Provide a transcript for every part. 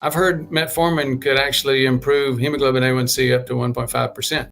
I've heard metformin could actually improve hemoglobin A1c up to 1.5%.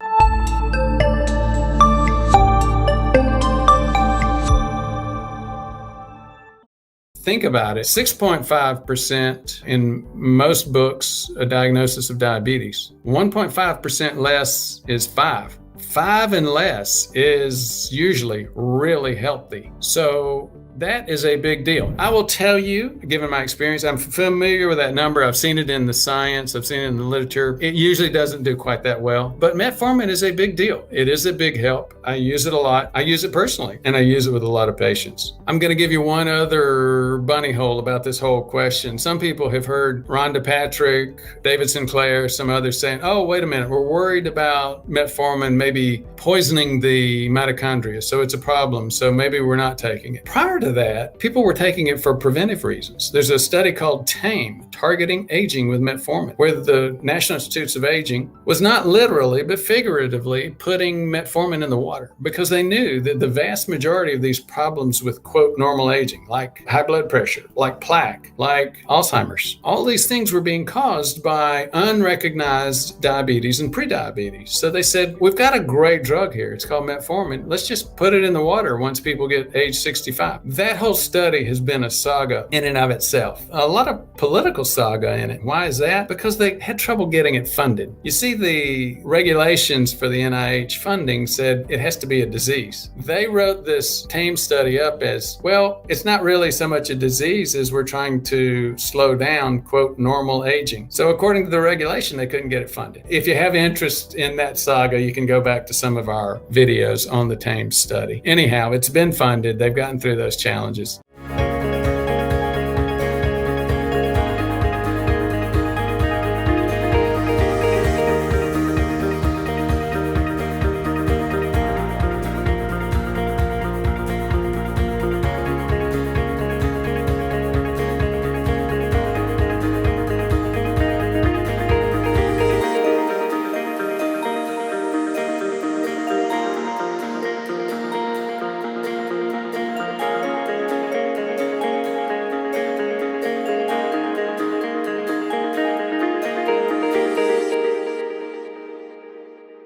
Think about it, 6.5% in most books, a diagnosis of diabetes. 1.5% less is 5. 5 and less is usually really healthy. So that is a big deal. I will tell you, given my experience, I'm familiar with that number. I've seen it in the science. I've seen it in the literature. It usually doesn't do quite that well, but metformin is a big deal. It is a big help. I use it a lot. I use it personally, and I use it with a lot of patients. I'm going to give you one other bunny hole about this whole question. Some people have heard Rhonda Patrick, David Sinclair, some others saying, oh, wait a minute, we're worried about metformin maybe poisoning the mitochondria, so it's a problem, so maybe we're not taking it. Prior to that, people were taking it for preventive reasons. There's a study called TAME, Targeting Aging with Metformin, where the National Institutes of Aging was not literally, but figuratively putting metformin in the water because they knew that the vast majority of these problems with, quote, normal aging, like high blood pressure, like plaque, like Alzheimer's, all these things were being caused by unrecognized diabetes and prediabetes. So they said, we've got a great drug here. It's called metformin. Let's just put it in the water once people get age 65. That whole study has been a saga in and of itself. A lot of political saga in it. Why is that? Because they had trouble getting it funded. You see, the regulations for the NIH funding said it has to be a disease. They wrote this TAME study up as, well, it's not really so much a disease as we're trying to slow down, quote, normal aging. So according to the regulation, they couldn't get it funded. If you have interest in that saga, you can go back to some of our videos on the TAME study. Anyhow, it's been funded. They've gotten through those challenges.